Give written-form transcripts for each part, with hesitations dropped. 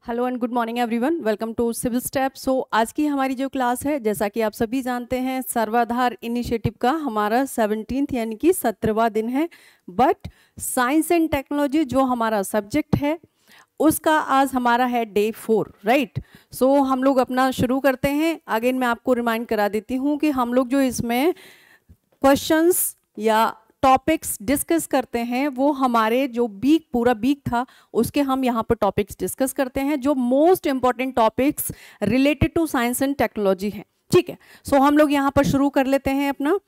Hello and good morning everyone, welcome to civil step. So आज की हमारी जो क्लास है, जैसा कि आप सभी जानते हैं, सर्वाधार इनिशिएटिव का हमारा 17th यानी कि 17वां दिन है। बट साइंस एंड टेक्नोलॉजी जो हमारा सब्जेक्ट है उसका आज हमारा है डे 4, राइट। सो हम लोग अपना शुरू करते हैं। अगेन मैं आपको रिमाइंड करा देती हूँ कि हम लोग जो इसमें क्वेश्चंस या टॉपिक्स डिस्कस करते हैं वो हमारे जो पूरा वीक था उसके हम यहाँ पर टॉपिक्स डिस्कस करते हैं, जो most important topics related to science and technology है। ठीक है, सो हम लोग यहाँ पर शुरू कर लेते हैं अपना।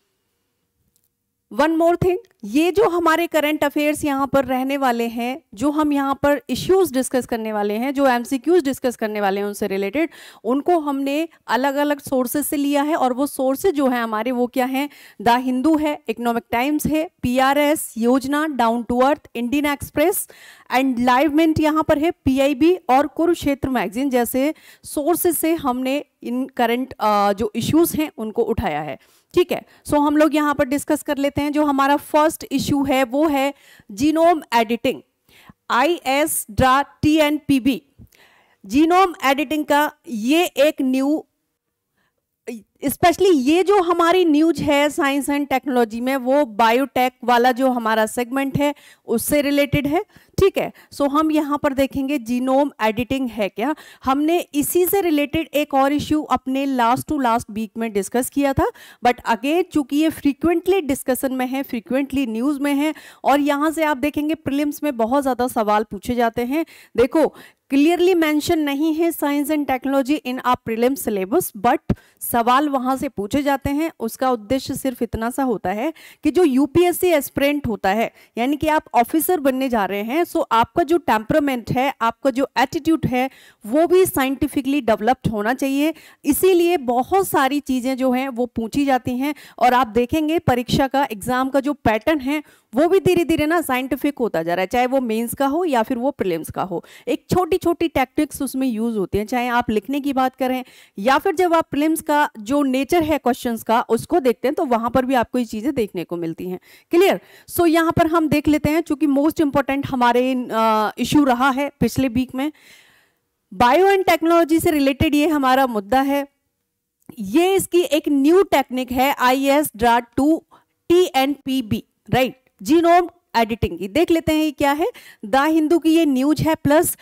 वन मोर थिंग, ये जो हमारे करंट अफेयर्स यहाँ पर रहने वाले हैं, जो हम यहाँ पर इश्यूज डिस्कस करने वाले हैं, जो एमसीक्यूज डिस्कस करने वाले हैं उनसे रिलेटेड, उनको हमने अलग अलग सोर्सेज से लिया है। और वो सोर्सेज जो है हमारे वो क्या हैं? द हिंदू है, इकोनॉमिक टाइम्स है, PRS, Yojana, Down To Earth, Indian Express and Live Mint यहाँ पर है, पीआईबी और कुरुक्षेत्र मैगजीन जैसे सोर्सेज से हमने इन करंट जो इश्यूज हैं उनको उठाया है। ठीक है, सो हम लोग यहाँ पर डिस्कस कर लेते हैं। जो हमारा फर्स्ट इश्यू है वो है genome editing, ISDA-TNPB। Genome editing का ये एक न्यू, स्पेशली ये जो हमारी न्यूज है साइंस एंड टेक्नोलॉजी में, वो बायोटेक वाला जो हमारा सेगमेंट है उससे रिलेटेड है। ठीक है, सो हम यहाँ पर देखेंगे जीनोम एडिटिंग है क्या। हमने इसी से रिलेटेड एक और इश्यू अपने लास्ट वीक में डिस्कस किया था, बट अगेन चूंकि ये फ्रीक्वेंटली डिस्कशन में है, फ्रीक्वेंटली न्यूज में है, और यहाँ से आप देखेंगे प्रीलिम्स में बहुत ज़्यादा सवाल पूछे जाते हैं। देखो, क्लियरली मेंशन नहीं है साइंस एंड टेक्नोलॉजी इन आप प्रीलिम सिलेबस, बट सवाल वहां से पूछे जाते हैं। उसका उद्देश्य सिर्फ इतना सा होता है कि जो यूपीएससी एस्पिरेंट होता है, यानी कि आप ऑफिसर बनने जा रहे हैं, सो आपका जो टेम्परामेंट है, आपका जो एटीट्यूड है, वो भी साइंटिफिकली डेवलप्ड होना चाहिए। इसीलिए बहुत सारी चीजें जो हैं वो पूछी जाती हैं। और आप देखेंगे परीक्षा का, एग्जाम का जो पैटर्न है वो भी धीरे धीरे ना साइंटिफिक होता जा रहा है, चाहे वो मेंस का हो या फिर वो प्रीलिम्स का हो। एक छोटी छोटी टैक्टिक्स उसमें यूज होती हैं, चाहे आप लिखने की बात करें या फिर जब आप प्रीलिम्स का जो नेचर है क्वेश्चंस का उसको देखते हैं, तो वहां पर भी आपको ये चीजें देखने को मिलती हैं। क्लियर? सो यहाँ पर हम देख लेते हैं, चूंकि मोस्ट इंपॉर्टेंट हमारे इशू रहा है पिछले वीक में, बायो एंड टेक्नोलॉजी से रिलेटेड ये हमारा मुद्दा है। ये इसकी एक न्यू टेक्निक है, ISDA-TNPB, राइट, जीनोम एडिटिंग की। देख लेते हैं ये क्या है। द हिंदू की ये न्यूज है, प्लस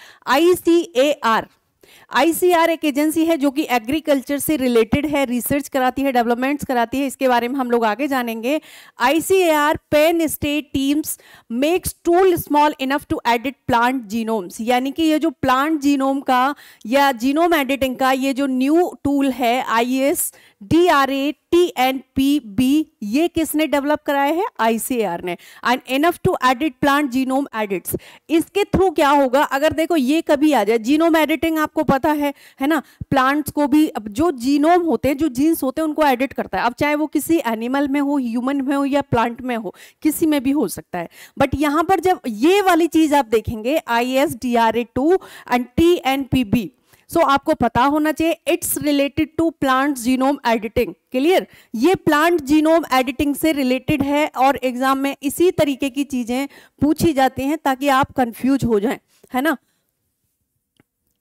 ICAR एक एजेंसी है जो कि एग्रीकल्चर से रिलेटेड है, रिसर्च कराती है, डेवलपमेंट्स कराती है। इसके बारे में हम लोग आगे जानेंगे। ICAR Penn State teams makes tool small enough to edit plant genomes, यानी कि ये जो प्लांट जीनोम का या जीनोम एडिटिंग का ये जो न्यू टूल है ISDA-TNPB, ये किसने डेवलप कराया है? ICAR ने। And enough to edit plant genome edits, इसके थ्रू क्या होगा? अगर देखो ये कभी आ जाए, जीनोम एडिटिंग आपको पता है ना, प्लांट्स को भी अब जो जीनोम होते हैं, जो जीन्स होते हैं, उनको एडिट करता है। अब चाहे वो किसी एनिमल में हो, ह्यूमन में हो या प्लांट में हो, किसी में भी हो सकता है। बट यहां पर जब ये वाली चीज आप देखेंगे ISDA-2 एंड TNPB, सो आपको पता होना चाहिए it's related to plant genome editing. Clear? ये प्लांट जीनोम एडिटिंग से रिलेटेड है और एग्जाम में इसी तरीके की चीजें पूछी जाती हैं ताकि आप कंफ्यूज हो जाएं, है ना।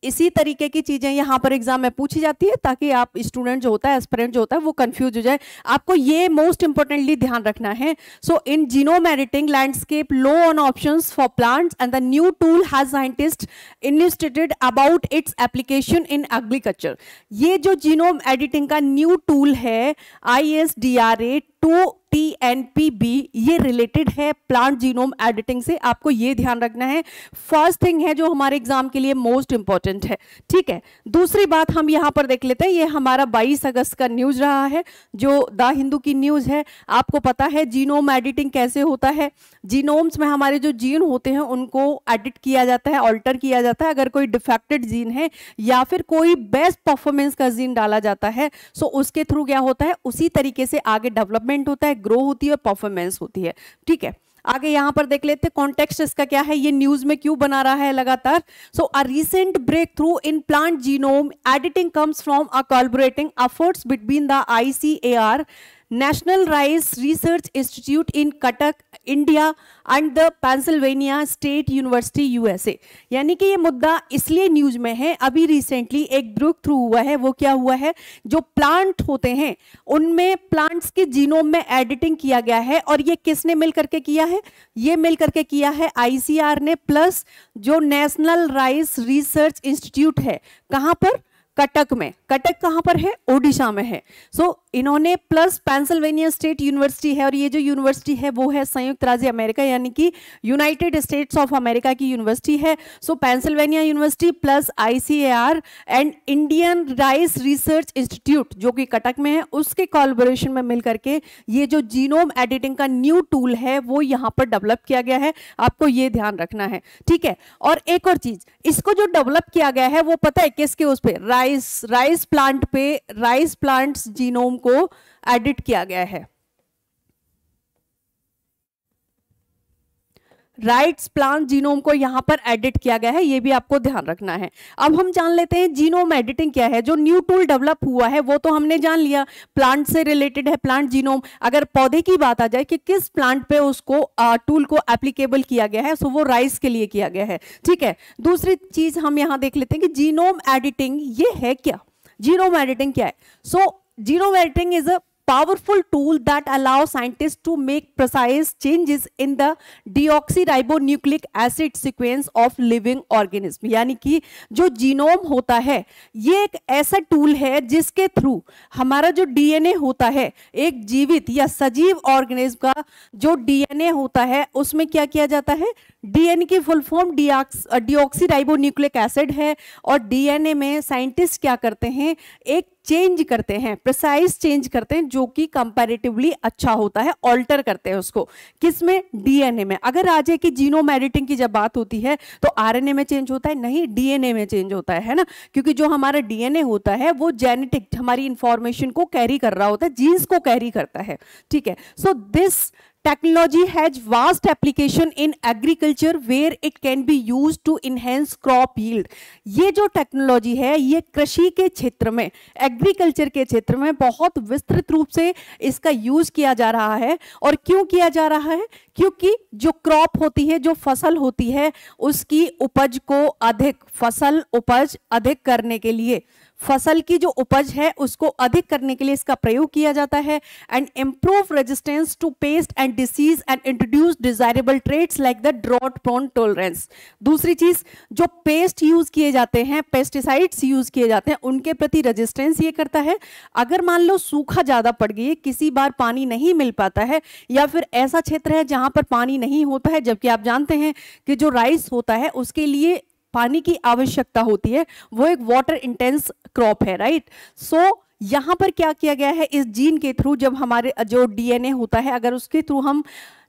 इसी तरीके की चीजें यहाँ पर एग्जाम में पूछी जाती है ताकि आप स्टूडेंट जो होता है, एस्पिरेंट जो होता है, वो कंफ्यूज हो जाए। आपको ये मोस्ट इंपोर्टेंटली ध्यान रखना है। So in genome editing landscape low on options for plants and the new tool has scientist investigated about its application in agriculture. ये जो जीनोम एडिटिंग का न्यू टूल है ISDA-TNPB, ये रिलेटेड है प्लांट जीनोम एडिटिंग से। आपको ये ध्यान रखना है। फर्स्ट थिंग है जो हमारे एग्जाम के लिए मोस्ट इंपॉर्टेंट है। ठीक है, दूसरी बात हम यहां पर देख लेते हैं। ये हमारा 22 अगस्त का न्यूज रहा है, जो द हिंदू की न्यूज है। आपको पता है जीनोम एडिटिंग कैसे होता है। जीनोम्स में हमारे जो जीन होते हैं उनको एडिट किया जाता है, ऑल्टर किया जाता है। अगर कोई डिफेक्टेड जीन है या फिर कोई बेस्ट परफॉर्मेंस का जीन डाला जाता है, सो उसके थ्रू क्या होता है, उसी तरीके से आगे डेवलपमेंट होता है, ग्रो होती है और परफॉर्मेंस होती है। ठीक है, आगे यहां पर देख लेते हैं कॉन्टेक्स्ट इसका क्या है, ये न्यूज में क्यों बना रहा है लगातार। So a recent breakthrough in plant genome editing comes from a collaborating efforts between the ICAR national rice research institute in Cuttack India and the Pennsylvania state university USA. यानी कि ये मुद्दा इसलिए न्यूज में है, अभी रिसेंटली एक break through हुआ है। वो क्या हुआ है, जो प्लांट होते हैं उनमें प्लांट्स के जीनोम में एडिटिंग किया गया है, और ये किसने मिल करके किया है, ये मिल करके किया है आईसीआर ने प्लस जो नेशनल राइस रिसर्च इंस्टीट्यूट है, कहां पर, कटक में। कटक कहां पर है, ओडिशा में है। सो इन्होंने प्लस पेंसिल्वेनिया स्टेट यूनिवर्सिटी है, और ये जो यूनिवर्सिटी है वो है संयुक्त राज्य अमेरिका यानी कि यूनाइटेड स्टेट्स ऑफ अमेरिका की यूनिवर्सिटी है। So Pennsylvania university plus ICAR and Indian rice research institute जो कि कटक में है, उसके कोलैबोरेशन में मिलकर के ये जो जीनोम एडिटिंग का न्यू टूल है वो यहाँ पर डेवलप किया गया है। आपको ये ध्यान रखना है, ठीक है। और एक और चीज, इसको जो डेवलप किया गया है वो पता है किसके, उस पे राइस प्लांट पे, राइस प्लांट्स जीनोम को एडिट किया गया है। राइट्स प्लांट जीनोम को यहां पर एडिट किया गया है, ये भी आपको ध्यान रखना है। अब हम जान लेते हैं जीनोम एडिटिंग क्या है। जो न्यू टूल डेवलप हुआ है वो तो हमने जान लिया, प्लांट से रिलेटेड है, प्लांट जीनोम। अगर पौधे की बात आ जाए कि किस प्लांट पे उसको टूल को एप्लीकेबल किया गया है, सो वो राइस के लिए किया गया है, ठीक है। दूसरी चीज हम यहां देख लेते हैं कि जीनोम एडिटिंग ये है क्या, जीनोम एडिटिंग क्या है। So genome editing is a powerful tool that allows scientists to make precise changes in the deoxyribonucleic acid sequence of living organism। यानी कि जो जीनोम होता है ये एक ऐसा टूल है जिसके थ्रू हमारा जो डीएनए होता है, एक जीवित या सजीव ऑर्गेनिज्म का जो डीएनए होता है उसमें क्या किया जाता है, डीएनए की फुल फॉर्म डिऑक्सीराइबोन्यूक्लिक एसिड है, और डीएनए में साइंटिस्ट क्या करते हैं, एक चेंज करते हैं, प्रिसाइज चेंज करते हैं जो कि कंपैरेटिवली अच्छा होता है, ऑल्टर करते हैं उसको, किसमें, डीएनए में। अगर आ जाए कि जीनोम एडिटिंग की जब बात होती है तो आरएनए में चेंज होता है, नहीं, डीएनए में चेंज होता है ना, क्योंकि जो हमारा डीएनए होता है वो जेनेटिक हमारी इंफॉर्मेशन को कैरी कर रहा होता है, जीन्स को कैरी करता है, ठीक है। So this technology has vast application in agriculture where it can be used to enhance crop yield। ये जो टेक्नोलॉजी है ये कृषि के क्षेत्र में, एग्रीकल्चर के क्षेत्र में बहुत विस्तृत रूप से इसका यूज किया जा रहा है। और क्यों किया जा रहा है, क्योंकि जो क्रॉप होती है, जो फसल होती है, उसकी उपज को अधिक, फसल उपज अधिक करने के लिए, फसल की जो उपज है उसको अधिक करने के लिए इसका प्रयोग किया जाता है। And improve resistance to pest and disease and introduce desirable traits like the drought prone tolerance. दूसरी चीज, जो पेस्ट यूज किए जाते हैं, पेस्टिसाइड्स यूज किए जाते हैं, उनके प्रति रेजिस्टेंस ये करता है। अगर मान लो सूखा ज्यादा पड़ गई, किसी बार पानी नहीं मिल पाता है, या फिर ऐसा क्षेत्र है जहां पर पानी नहीं होता है, जबकि आप जानते हैं कि जो राइस होता है उसके लिए पानी की आवश्यकता होती है, वो एक वाटर इंटेंस क्रॉप है, राइट। सो यहां पर क्या किया गया है, इस जीन के थ्रू जब हमारे जो डीएनए होता है अगर उसके थ्रू हम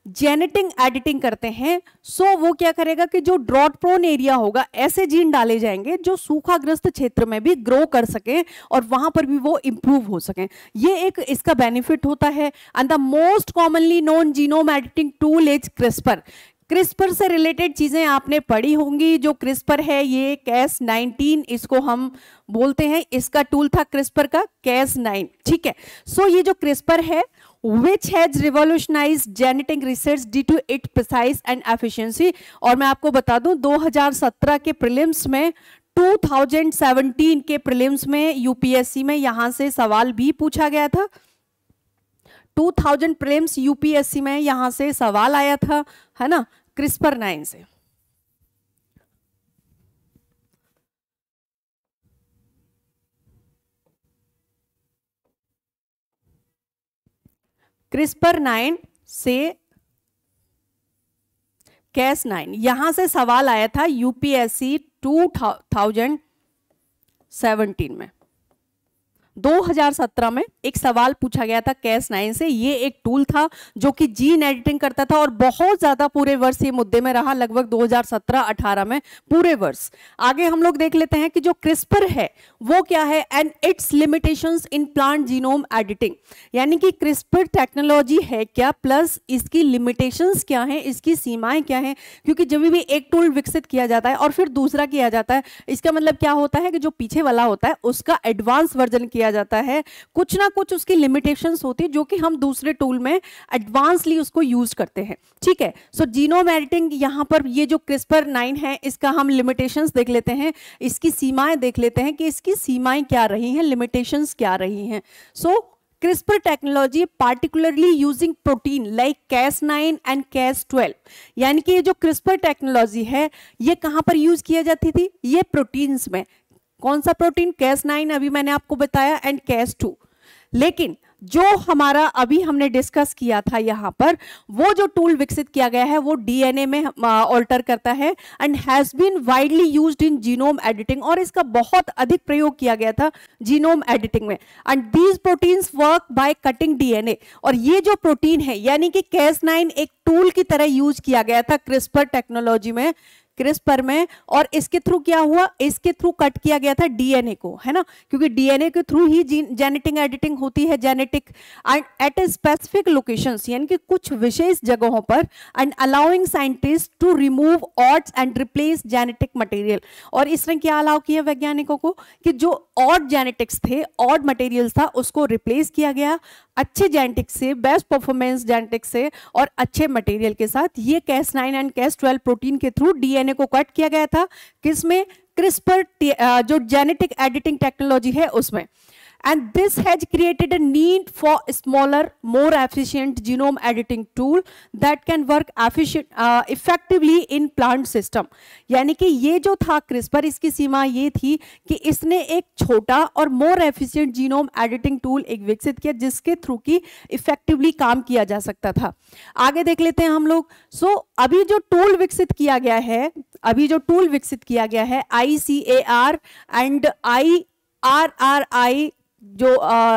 जेनेटिक एडिटिंग करते हैं, सो वो क्या करेगा कि जो ड्रॉट प्रोन एरिया होगा ऐसे जीन डाले जाएंगे जो सूखाग्रस्त क्षेत्र में भी ग्रो कर सके और वहां पर भी वो इंप्रूव हो सके। ये एक इसका बेनिफिट होता है। And the most commonly known genome editing tool is CRISPR. CRISPR से रिलेटेड चीजें आपने पढ़ी होंगी। जो क्रिस्पर है ये Cas19 इसको हम बोलते हैं, इसका टूल था क्रिस्पर का Cas9, ठीक है। सो ये जो क्रिस्पर है which has revolutionized genetic research due to its precise and efficiency। और मैं आपको बता दूं 2017 के प्रीलिम्स में, 2017 के प्रीलिम्स में यूपीएससी में यहां से सवाल भी पूछा गया था। 2000 प्रीलिम्स यूपीएससी में यहां से सवाल आया था, है ना, CRISPR-9 से। CRISPR-9 से Cas9 यहां से सवाल आया था यूपीएससी 2017 में। 2017 में एक सवाल पूछा गया था Cas9 से। ये एक टूल था जो कि जीन एडिटिंग करता था और बहुत ज्यादा पूरे वर्ष ये मुद्दे में रहा, लगभग 2017-18 में पूरे वर्ष। आगे हम लोग देख लेते हैं कि जो क्रिस्पर है वो क्या है and it's limitations in plant genome editing. यानी कि क्रिस्पर टेक्नोलॉजी है क्या, प्लस इसकी लिमिटेशंस क्या हैं, इसकी सीमाएं क्या हैं। क्योंकि जब भी एक टूल विकसित किया जाता है और फिर दूसरा किया जाता है, इसका मतलब क्या होता है कि जो पीछे वाला होता है उसका एडवांस वर्जन किया किया जाता है, कुछ ना कुछ उसकी लिमिटेशंस होती है जो कि हम दूसरे टूल में एडवांसली उसको यूज करते हैं, ठीक है। सो जीनोम एडिटिंग यहाँ पर ये जो CRISPR-9 है इसका हम लिमिटेशंस देख लेते हैं, इसकी सीमाएं देख लेते हैं कि इसकी सीमाएं क्या रही हैं, लिमिटेशंस क्या रही हैं। सो CRISPR technology particularly using protein like Cas9 and Cas12, यानी कि ये जो CRISPR टेक्नोलॉजी है ये कहाँ पर यूज किया जाती थी, ये प्रोटीन्स में। कौन सा प्रोटीन? Cas9 अभी मैंने आपको बताया एंड Cas2। लेकिन जो हमारा अभी हमने डिस्कस किया था यहाँ पर, वो जो टूल विकसित किया गया है वो डीएनए में ऑल्टर करता है and has been widely used in genome editing, और इसका बहुत अधिक प्रयोग किया गया था जीनोम एडिटिंग में। And these proteins work by cutting DNA, और ये जो प्रोटीन है यानी कि Cas9 एक टूल की तरह यूज किया गया था CRISPR टेक्नोलॉजी में, CRISPR में, और इसके थ्रू क्या हुआ, इसके थ्रू कट किया गया था डीएनए को, है ना, क्योंकि डीएनए के थ्रू ही जेनेटिक एडिटिंग होती है, genetic and at specific locations, यानी कि कुछ विशेष जगहों पर, and allowing scientist to remove odds and replace genetic material. और इसने क्या अलाउ किया वैज्ञानिकों को कि जो ऑड जेनेटिक्स थे, ऑड मटेरियल था, उसको रिप्लेस किया गया अच्छे जेनेटिक्स से, बेस्ट परफॉर्मेंस जेनेटिक्स से और अच्छे मटेरियल के साथ। ये Cas9 एंड Cas12 प्रोटीन के थ्रू डीएनए को कट किया गया था, किसमें? CRISPR जो जेनेटिक एडिटिंग टेक्नोलॉजी है उसमें। And this has created a need for a smaller, more efficient genome editing tool that can work effectively in plant system। यानी कि ये जो था CRISPR, इसकी सीमा ये थी कि इसने एक छोटा और more efficient genome editing tool एक विकसित किया जिसके थ्रू की इफेक्टिवली काम किया जा सकता था। आगे देख लेते हैं हम लोग। अभी जो टूल विकसित किया गया है, ICAR एंड IRRI, जो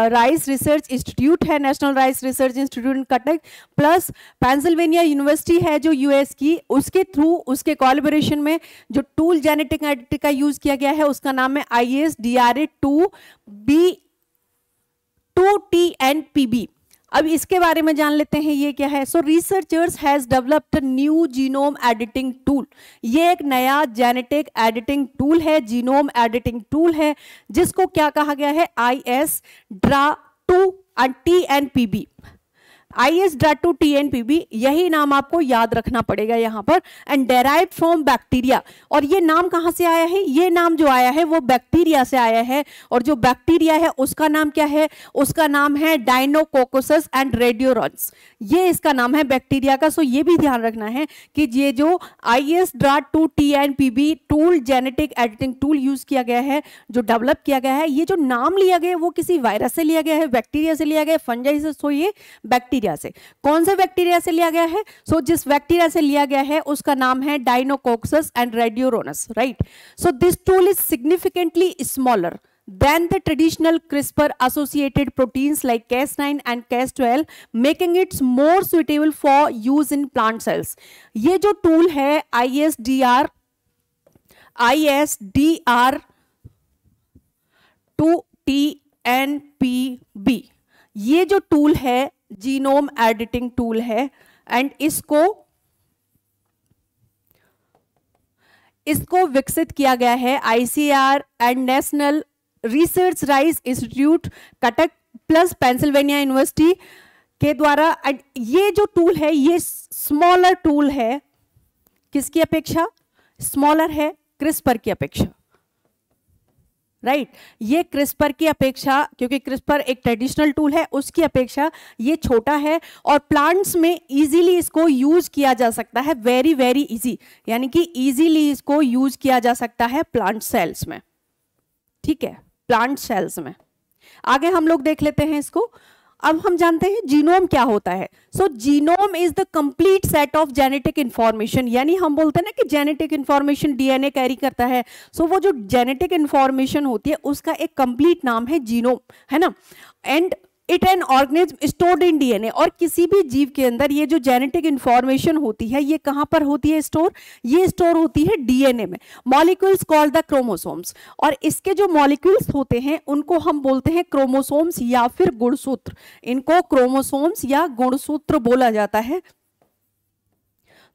राइस रिसर्च इंस्टीट्यूट है, national rice research institute in Cuttack, plus Pennsylvania university है जो यूएस की, उसके थ्रू, उसके कोलैबोरेशन में जो टूल जेनेटिक एडिटिंग का यूज किया गया है उसका नाम है ISDRA2B2TNPB। अब इसके बारे में जान लेते हैं ये क्या है। Researchers has developed new genome editing tool. ये एक नया जेनेटिक एडिटिंग टूल है, जीनोम एडिटिंग टूल है, जिसको क्या कहा गया है? ISDRA2TNPB। ISDRA2TNPB, यही नाम आपको याद रखना पड़ेगा यहाँ पर। एंड डेराइव्ड फ्रॉम बैक्टीरिया, और ये नाम कहाँ से आया है? ये नाम जो आया है वो बैक्टीरिया से आया है, और जो बैक्टीरिया है उसका नाम क्या है? उसका नाम है डायनोकोकस एंड रेडियोरॉन्स, ये इसका नाम है बैक्टीरिया का। सो ये भी ध्यान रखना है कि ये जो ISDRA2TNPB tool, genetic editing tool use किया गया है, जो डेवलप किया गया है, ये जो नाम लिया गया है वो किसी वायरस से लिया गया है, बैक्टीरिया से लिया गया है, फंजाई से। सो ये बैक्टीरिया से, कौन से बैक्टीरिया से लिया गया है? जिस बैक्टीरिया से लिया गया है उसका नाम है Deinococcus and radiodurans, right. This tool is significantly smaller than the traditional CRISPR associated proteins like Cas9 and Cas12, making it more suitable for use in plant cells। ये जो टूल है ISDR2TNPB, ये जो टूल है genome editing tool है, and इसको विकसित किया गया है ICAR and national research rice institute Cuttack plus Pennsylvania university के द्वारा। एंड ये जो टूल है ये स्मॉलर टूल है, किसकी अपेक्षा? स्मॉलर है CRISPR की अपेक्षा, राइट। ये CRISPR की अपेक्षा, क्योंकि CRISPR एक ट्रेडिशनल टूल है, उसकी अपेक्षा ये छोटा है, और प्लांट्स में इजीली इसको यूज किया जा सकता है, वेरी वेरी इजी, यानी कि इजीली इसको यूज किया जा सकता है प्लांट सेल्स में, ठीक है, प्लांट सेल्स में। आगे हम लोग देख लेते हैं इसको। अब हम जानते हैं जीनोम क्या होता है। Genome is the complete set of genetic information, यानी हम बोलते हैं ना कि जेनेटिक इंफॉर्मेशन डीएनए कैरी करता है। वो जो जेनेटिक इंफॉर्मेशन होती है उसका एक कंप्लीट नाम है जीनोम, है ना। And it an organism stored in DNA, और किसी भी जीव के अंदर ये जो जेनेटिक इंफॉर्मेशन होती है ये कहाँ पर होती है स्टोर? ये स्टोर होती है डीएनए में, मॉलिक्यूल्स कॉल्ड द क्रोमोसोम्स। और इसके जो मॉलिक्यूल्स होते हैं उनको हम बोलते हैं क्रोमोसोम्स या फिर गुणसूत्र। इनको क्रोमोसोम्स या गुणसूत्र बोला जाता है,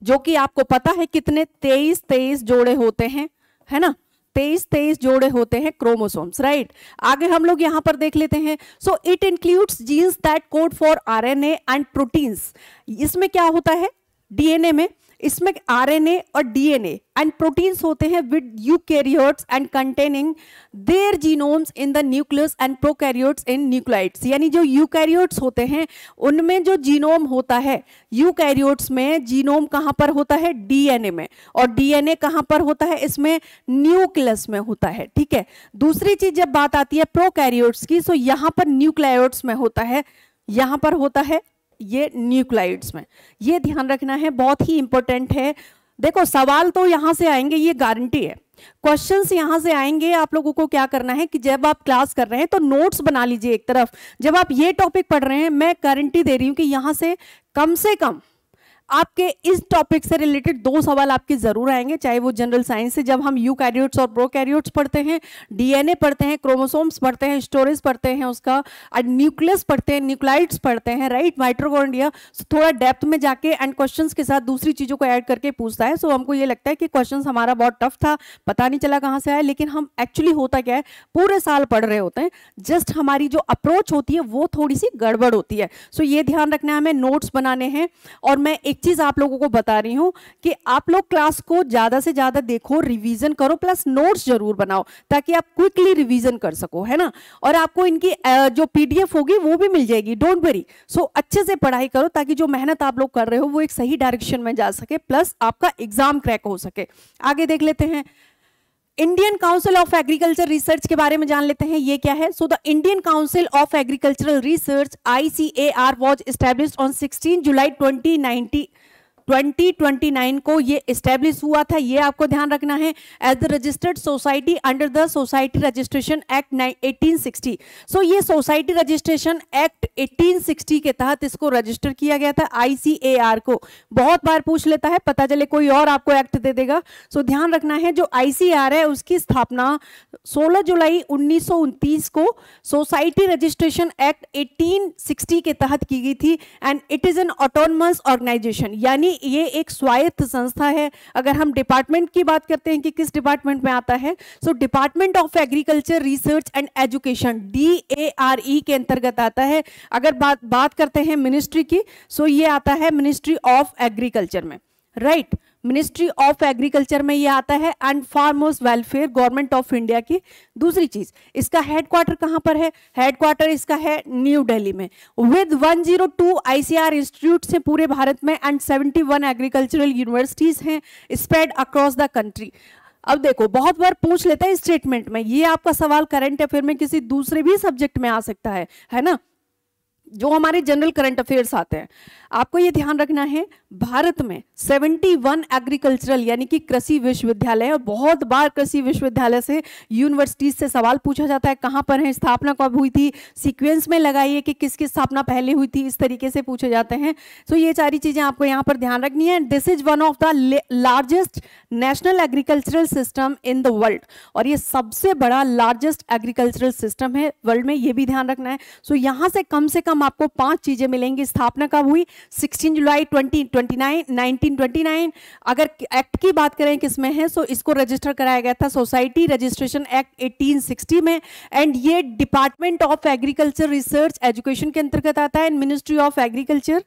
जो कि आपको पता है कितने 23 जोड़े होते हैं, है ना। 23 जोड़े होते हैं क्रोमोसोम्स, राइट। आगे हम लोग यहां पर देख लेते हैं। So it includes genes that code for RNA and proteins. इसमें क्या होता है डीएनए में, इसमें आरएनए और डीएनए एंड प्रोटीन्स होते हैं with eukaryotes and containing their genomes in the nucleus and prokaryotes in nucleoids. यानी जो यूकैरियोट्स होते हैं उनमें जो जीनोम होता है, यूकैरियोट्स में जीनोम कहां पर होता है डीएनए में, और डीएनए कहां पर होता है इसमें न्यूक्लियस में होता है, ठीक है। दूसरी चीज जब बात आती है प्रोकैरियोट्स की, सो यहां पर न्यूक्लियोइड्स में होता है, यहां पर होता है ये न्यूक्लियोइड्स में। ये ध्यान रखना है, बहुत ही इंपॉर्टेंट है। देखो सवाल तो यहां से आएंगे, ये गारंटी है, क्वेश्चंस यहां से आएंगे। आप लोगों को क्या करना है कि जब आप क्लास कर रहे हैं तो नोट्स बना लीजिए एक तरफ। जब आप ये टॉपिक पढ़ रहे हैं, मैं गारंटी दे रही हूं कि यहां से कम आपके इस टॉपिक से रिलेटेड 2 सवाल आपके जरूर आएंगे, चाहे वो जनरल साइंस से जब हम यूकैरियोट्स और प्रोकैरियोट्स पढ़ते हैं, डीएनए पढ़ते हैं, क्रोमोसोम्स पढ़ते हैं, स्टोरेज पढ़ते हैं उसका, न्यूक्लियस पढ़ते हैं, न्यूक्लाइड्स पढ़ते हैं, राइट, माइटोकॉन्ड्रिया। थोड़ा डेप्थ में जाके एंड क्वेश्चंस के साथ दूसरी चीजों को ऐड करके पूछता है। सो हमको ये लगता है कि क्वेश्चन हमारा बहुत टफ था, पता नहीं चला कहाँ से आया, लेकिन हम एक्चुअली होता क्या है पूरे साल पढ़ रहे होते हैं, जस्ट हमारी जो अप्रोच होती है वो थोड़ी सी गड़बड़ होती है। सो ये ध्यान रखना है, हमें नोट्स बनाने हैं। और मैं एक चीज आप लोगों को बता रही हूं कि आप लोग क्लास को ज्यादा से ज्यादा देखो, रिवीजन करो, प्लस नोट्स जरूर बनाओ ताकि आप क्विकली रिवीजन कर सको, है ना। और आपको इनकी जो पीडीएफ होगी वो भी मिल जाएगी, डोंट वरी। सो अच्छे से पढ़ाई करो ताकि जो मेहनत आप लोग कर रहे हो वो एक सही डायरेक्शन में जा सके, प्लस आपका एग्जाम क्रैक हो सके। आगे देख लेते हैं, Indian council of agriculture research के बारे में जान लेते हैं, ये क्या है। So the Indian council of agricultural research ICAR was established on 16 जुलाई 2029 को ये एस्टैब्लिश हुआ था, ये आपको ध्यान रखना है, as the registered society under the society registration act 1860। So ये सोसाइटी रजिस्ट्रेशन एक्ट 1860 के तहत इसको रजिस्टर किया गया था ICAR को। बहुत बार पूछ लेता है, पता चले कोई और आपको एक्ट दे देगा। सो ध्यान रखना है, जो ICAR है उसकी स्थापना 16 जुलाई 1929 को सोसाइटी रजिस्ट्रेशन एक्ट 1860 के तहत की गई थी, and it is an autonomous organization, यानी ये एक स्वायत्त संस्था है। अगर हम डिपार्टमेंट की बात करते हैं कि किस डिपार्टमेंट में आता है, so department of agriculture research and education DARE के अंतर्गत आता है। अगर बात करते हैं मिनिस्ट्री की, सो ये आता है मिनिस्ट्री ऑफ एग्रीकल्चर में, राइट, मिनिस्ट्री ऑफ एग्रीकल्चर में ये आता है, and farmers welfare government of India की। दूसरी चीज, इसका हेडक्वार्टर कहां पर है, हेडक्वार्टर इसका है न्यू दिल्ली में, विद 102 ICAR इंस्टीट्यूट है पूरे भारत में, एंड 71 एग्रीकल्चरल यूनिवर्सिटीज हैं स्प्रेड अक्रॉस द कंट्री। अब देखो बहुत बार पूछ लेता है स्टेटमेंट में, ये आपका सवाल करंट अफेयर में किसी दूसरे भी सब्जेक्ट में आ सकता है ना, जो हमारे जनरल करंट अफेयर्स आते हैं। आपको ये ध्यान रखना है, भारत में 71 एग्रीकल्चरल यानी कि कृषि विश्वविद्यालय, और बहुत बार कृषि विश्वविद्यालय से यूनिवर्सिटीज से सवाल पूछा जाता है, कहाँ पर है, स्थापना कब हुई थी, सीक्वेंस में लगाइए कि किसकी स्थापना पहले हुई थी, इस तरीके से पूछे जाते हैं। सो ये सारी चीजें आपको यहाँ पर ध्यान रखनी है। This is one of the largest national agricultural system in the world, और ये सबसे बड़ा लार्जेस्ट एग्रीकल्चरल सिस्टम है वर्ल्ड में, ये भी ध्यान रखना है। सो यहाँ से कम आपको 5 चीजें मिलेंगी। स्थापना कब हुई, 16 जुलाई 1929। अगर एक्ट की बात करें किसमें है, सो इसको रजिस्टर कराया गया था सोसाइटी रजिस्ट्रेशन एक्ट 1860 में, एंड ये department of agriculture research education के अंतर्गत आता है, मिनिस्ट्री ऑफ एग्रीकल्चर।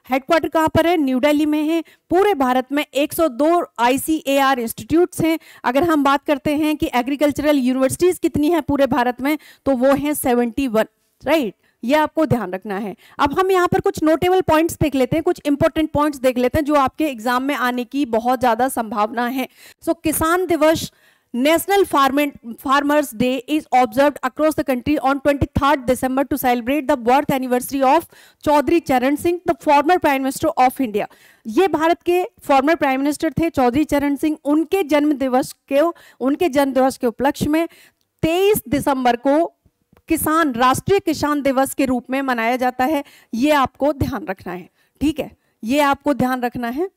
हेडक्वार्टर कहां पर है, न्यू दिल्ली में है। पूरे भारत में 102 ICAR इंस्टीट्यूट्स हैं। अगर हम बात करते हैं कि एग्रीकल्चरल यूनिवर्सिटीज कितनी है पूरे भारत में, तो वो हैं 71, राइट, ये आपको ध्यान रखना है। अब हम यहाँ पर कुछ नोटेबल पॉइंट्स देख लेते हैं, कुछ इंपॉर्टेंट पॉइंट्स देख लेते हैं जो आपके एग्जाम में आने की बहुत ज्यादा संभावना है। सो किसान दिवस, national farmers day is observed across the country on 23 December to celebrate the birth anniversary of Chaudhary Charan Singh, the former prime minister of India. ये भारत के फॉर्मर प्राइम मिनिस्टर थे चौधरी चरण सिंह, उनके जन्म दिवस के उपलक्ष्य में 23 दिसंबर को राष्ट्रीय किसान दिवस के रूप में मनाया जाता है। ये आपको ध्यान रखना है, ठीक है, ये आपको ध्यान रखना है।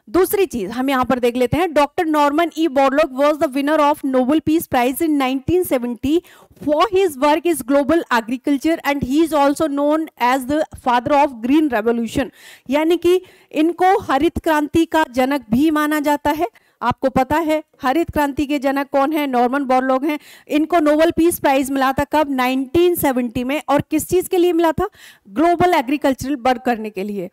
दूसरी चीज हम यहां पर देख लेते हैं, doctor Norman E Borlaug was the winner of Nobel Peace Prize in 1970 for his work is global agriculture, and he is also known as the father of green revolution, यानी कि इनको हरित क्रांति का जनक भी माना जाता है। आपको पता है हरित क्रांति के जनक कौन है, नॉर्मन बोरलॉग हैं। इनको नोबेल पीस प्राइज मिला था कब, 1970 में, और किस चीज के लिए मिला था, ग्लोबल एग्रीकल्चरल वर्क करने के लिए।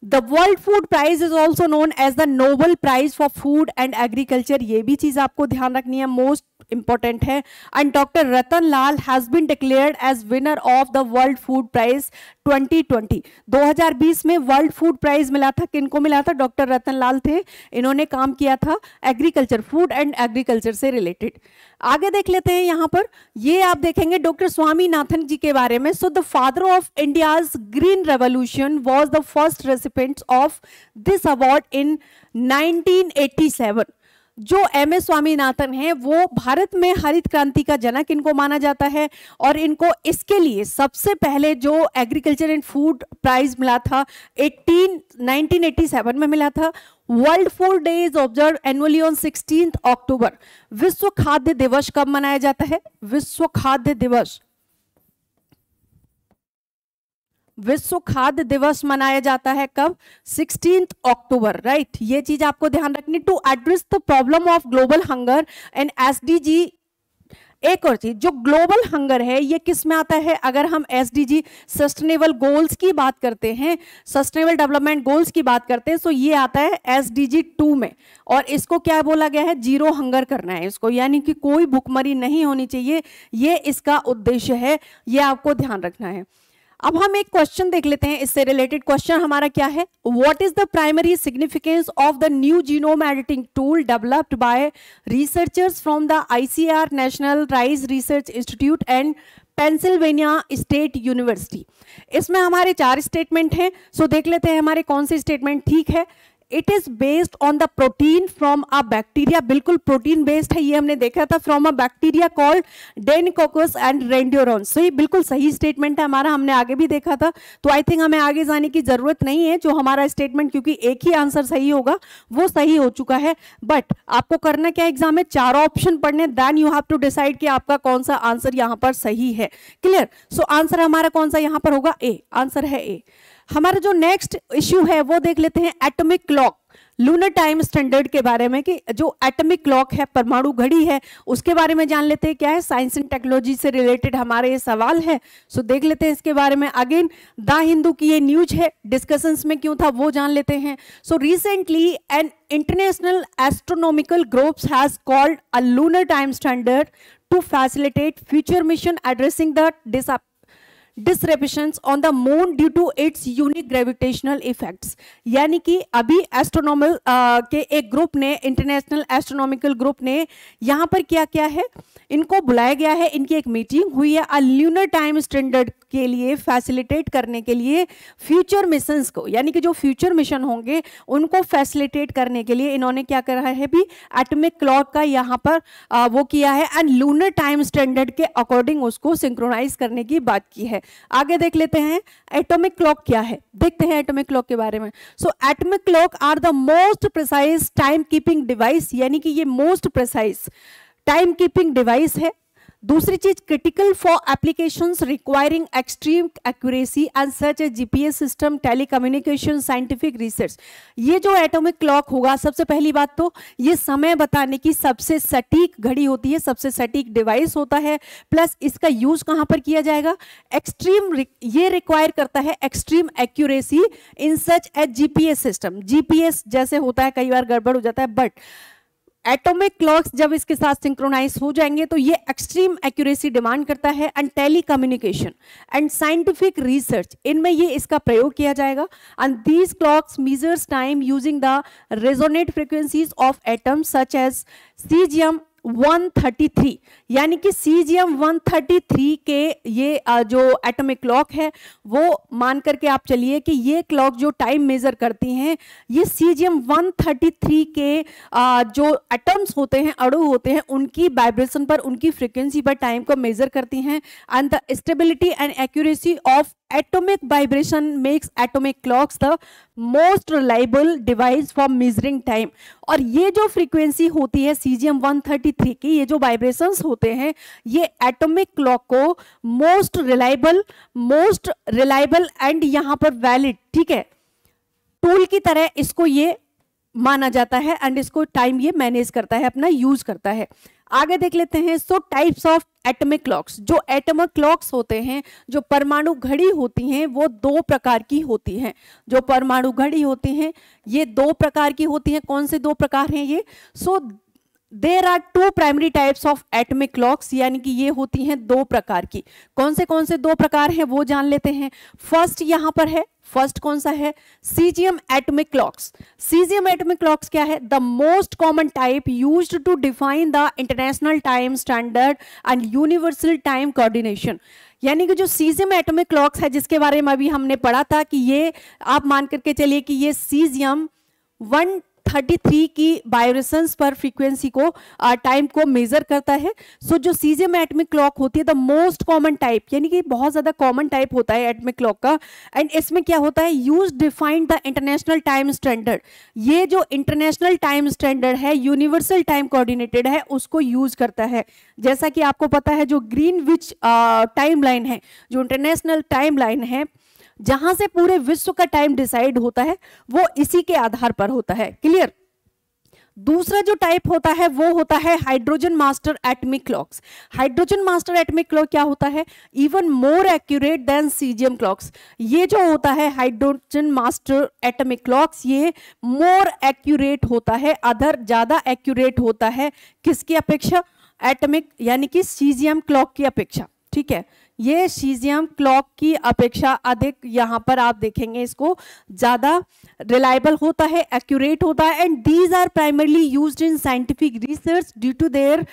The World Food Prize is also known as the Nobel Prize for Food and Agriculture, ये भी चीज आपको ध्यान रखनी है, मोस्ट इंपॉर्टेंट है। And doctor Ratan Lal has been declared as winner of the World Food Prize 2020। 2020 में वर्ल्ड फूड प्राइज मिला था, किनको मिला था, डॉक्टर रतन लाल थे, इन्होंने काम किया था एग्रीकल्चर, फूड एंड एग्रीकल्चर से रिलेटेड। आगे देख लेते हैं यहाँ पर, ये आप देखेंगे डॉक्टर स्वामीनाथन जी के बारे में। So the father of India's green revolution was the first recipient of this award in 1987। जो एम.एस. स्वामीनाथन हैं वो भारत में हरित क्रांति का जनक इनको माना जाता है, और इनको इसके लिए सबसे पहले जो एग्रीकल्चर एंड फूड प्राइज मिला था 1987 में मिला था। World food day is observe annually on 16 अक्टूबर। विश्व खाद्य दिवस कब मनाया जाता है, विश्व खाद्य दिवस, विश्व खाद्य दिवस मनाया जाता है कब, 16 अक्टूबर, राइट। ये चीज आपको ध्यान रखनी, to address the problem of global hunger and SDG. एक और चीज, जो ग्लोबल हंगर है ये किस में आता है, अगर हम एसडीजी सस्टेनेबल गोल्स की बात करते हैं, सस्टेनेबल डेवलपमेंट गोल्स की बात करते हैं, तो ये आता है एसडीजी 2 में, और इसको क्या बोला गया है, जीरो हंगर करना है इसको, यानी कि कोई भूखमरी नहीं होनी चाहिए, ये इसका उद्देश्य है, ये आपको ध्यान रखना है। अब हम एक क्वेश्चन देख लेते हैं, इससे रिलेटेड क्वेश्चन हमारा क्या है, what is the primary significance of the new genome editing tool developed by researchers from the ICR national rice research institute and Pennsylvania state university. इसमें हमारे 4 स्टेटमेंट हैं, सो देख लेते हैं हमारे कौन से स्टेटमेंट ठीक है। It is based on the protein from a bacteria, बिल्कुल प्रोटीन बेस्ड है, ये हमने देखा था, from a bacteria called Deinococcus and radiodurans. So ये बिल्कुल सही स्टेटमेंट है हमारा, हमने आगे भी देखा था, तो आई थिंक हमें आगे जाने की जरूरत नहीं है, जो हमारा स्टेटमेंट, क्योंकि एक ही आंसर सही होगा, वो सही हो चुका है। बट आपको करना क्या एग्जाम में, 4 ऑप्शन पढ़ने, then you have to decide कि आपका कौन सा आंसर यहाँ पर सही है। क्लियर, सो आंसर हमारा कौन सा यहाँ पर होगा, ए, आंसर है ए। हमारा जो नेक्स्ट इश्यू है वो देख लेते हैं, atomic clock, lunar time standard के बारे में, कि जो एटॉमिक क्लॉक है, परमाणु घड़ी है, उसके बारे में जान लेते हैं क्या है, साइंस एंड टेक्नोलॉजी से रिलेटेड हमारे ये सवाल है, सो देख लेते हैं इसके बारे में। अगेन द हिंदू की ये न्यूज है, डिस्कशंस में क्यों था वो जान लेते हैं। So recently an international astronomical groups has called a lunar time standard to facilitate future mission addressing the disruptions on the moon due to its unique gravitational effects। यानी कि अभी एस्ट्रोनॉमल के एक ग्रुप ने, इंटरनेशनल एस्ट्रोनॉमिकल ग्रुप ने यहाँ पर क्या किया है, इनको बुलाया गया है, इनकी एक मीटिंग हुई है अ ल्यूनर टाइम स्टैंडर्ड के लिए फैसिलिटेट करने के लिए फ्यूचर मिशंस को, यानी कि जो फ्यूचर मिशन होंगे उनको फैसिलिटेट करने के लिए इन्होंने क्या करा है भी, एटॉमिक क्लॉक का यहाँ पर वो किया है, एंड लूनर टाइम स्टैंडर्ड के अकॉर्डिंग उसको सिंक्रोनाइज करने की बात की है। आगे देख लेते हैं एटॉमिक क्लॉक क्या है, देखते हैं एटॉमिक क्लॉक के बारे में। So atomic clock are the most precise time keeping device, यानी कि ये most precise time keeping device है। दूसरी चीज, critical for applications requiring extreme accuracy and such a GPS system, telecommunication, scientific research. ये जो एटॉमिक क्लॉक होगा, सबसे पहली बात तो ये समय बताने की सबसे सटीक घड़ी होती है, सबसे सटीक डिवाइस होता है, प्लस इसका यूज कहां पर किया जाएगा, एक्सट्रीम, ये रिक्वायर करता है extreme accuracy in such a GPS system. GPS जैसे होता है, कई बार गड़बड़ हो जाता है, बट एटॉमिक क्लॉक्स जब इसके साथ सिंक्रोनाइज हो जाएंगे तो ये एक्सट्रीम एक्यूरेसी डिमांड करता है, and telecommunication and scientific research, इनमें ये इसका प्रयोग किया जाएगा। And these clocks measures time using the resonate frequencies of atoms such as caesium 133, यानी कि सीजियम 133 के ये जो एटॉमिक क्लॉक है वो मान करके आप चलिए कि ये क्लॉक जो टाइम मेजर करती हैं, ये सीजियम 133 के जो एटम्स होते हैं, अणु होते हैं, उनकी वाइब्रेशन पर, उनकी फ्रीक्वेंसी पर टाइम को मेजर करती हैं। And the stability and accuracy of atomic vibration makes atomic clocks the most reliable device for measuring time। और ये जो फ्रीक्वेंसी होती है सीजियम 133 की, ये जो वाइब्रेशंस होते हैं, ये एटॉमिक क्लॉक को मोस्ट रिलायबल एंड यहाँ पर वैलिड, ठीक है, टूल की तरह इसको ये माना जाता है एंड इसको टाइम ये मैनेज करता है, अपना यूज करता है। आगे देख लेते हैं। सो टाइप्स ऑफ एटॉमिक क्लॉक्स, जो एटॉमिक क्लॉक्स होते हैं, जो परमाणु घड़ी होती हैं, वो दो प्रकार की होती हैं। जो परमाणु घड़ी होती हैं ये दो प्रकार की होती हैं। कौन से दो प्रकार हैं ये? So there are two primary types of atomic clocks, यानी कि ये होती हैं दो प्रकार की। कौन से दो प्रकार हैं वो जान लेते हैं। फर्स्ट यहां पर है, फर्स्ट कौन सा है? Caesium atomic clocks. Caesium atomic clocks क्या है? The most common type used to define the international time standard and universal time coordination. यानी कि जो सीजियम एटॉमिक क्लॉक्स है, जिसके बारे में अभी हमने पढ़ा था कि ये आप मान करके चलिए कि ये सीजियम 133 की वाइब्रेशंस पर फ्रीक्वेंसी को टाइम को मेजर करता है। सो जो सीजियम एटॉमिक क्लॉक होती है द मोस्ट कॉमन टाइप, यानी कि बहुत ज्यादा कॉमन टाइप होता है एटॉमिक क्लॉक का। एंड इसमें क्या होता है? Use defined the international time standard. ये जो इंटरनेशनल टाइम स्टैंडर्ड है, यूनिवर्सल टाइम कोऑर्डिनेटेड है, उसको यूज करता है। जैसा कि आपको पता है जो ग्रीनविच टाइम लाइन है, जो इंटरनेशनल टाइम लाइन है, जहां से पूरे विश्व का टाइम डिसाइड होता है, वो इसी के आधार पर होता है। क्लियर? दूसरा जो टाइप होता है वो होता है hydrogen master atomic clocks. Hydrogen master atomic clock क्या होता है? Even more accurate then caesium clocks. ये जो होता है हाइड्रोजन मास्टर एटॉमिक क्लॉक्स, ये मोर एक्यूरेट होता है, अदर ज्यादा एक्यूरेट होता है। किसकी अपेक्षा? एटॉमिक यानी कि सीजियम क्लॉक की अपेक्षा। ठीक है, ये सीजियम क्लॉक की अपेक्षा अधिक, यहां पर आप देखेंगे इसको ज्यादा रिलायबल होता है, एक्यूरेट होता है। And these are primarily used in scientific research due to their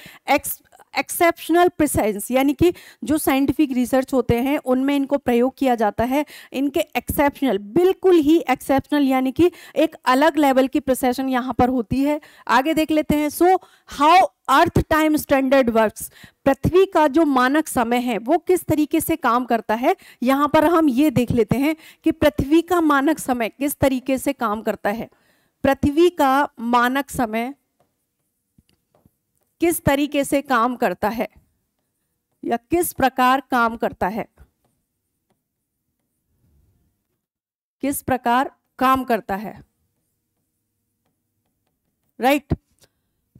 exceptional precise, यानी कि जो साइंटिफिक रिसर्च होते हैं उनमें इनको प्रयोग किया जाता है। इनके एक्सेप्शनल, बिल्कुल ही एक्सेप्शनल, यानी कि एक अलग लेवल की प्रिसिशन यहाँ पर होती है। आगे देख लेते हैं। So how earth time standard works, पृथ्वी का जो मानक समय है वो किस तरीके से काम करता है, यहाँ पर हम ये देख लेते हैं कि पृथ्वी का मानक समय किस तरीके से काम करता है। पृथ्वी का मानक समय किस तरीके से काम करता है या किस प्रकार काम करता है, किस प्रकार काम करता है। Right?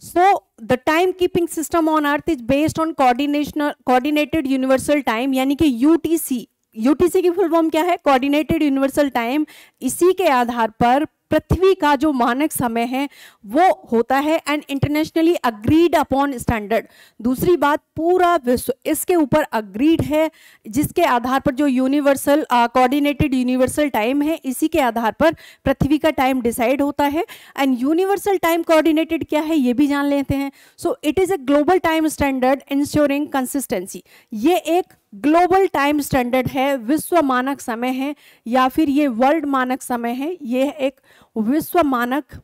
So the time keeping system on earth is based on coordinated universal time, यानी कि UTC। UTC की फुल फॉर्म क्या है? Coordinated universal time. इसी के आधार पर पृथ्वी का जो मानक समय है वो होता है and internationally agreed upon standard. दूसरी बात, पूरा विश्व इसके ऊपर अग्रीड है, जिसके आधार पर जो यूनिवर्सल कोऑर्डिनेटेड यूनिवर्सल टाइम है, इसी के आधार पर पृथ्वी का टाइम डिसाइड होता है। एंड यूनिवर्सल टाइम कोऑर्डिनेटेड क्या है ये भी जान लेते हैं। So it is a global time standard ensuring consistency. ये एक ग्लोबल टाइम स्टैंडर्ड है, विश्व मानक समय है या फिर ये वर्ल्ड मानक समय है। ये एक विश्व मानक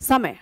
समय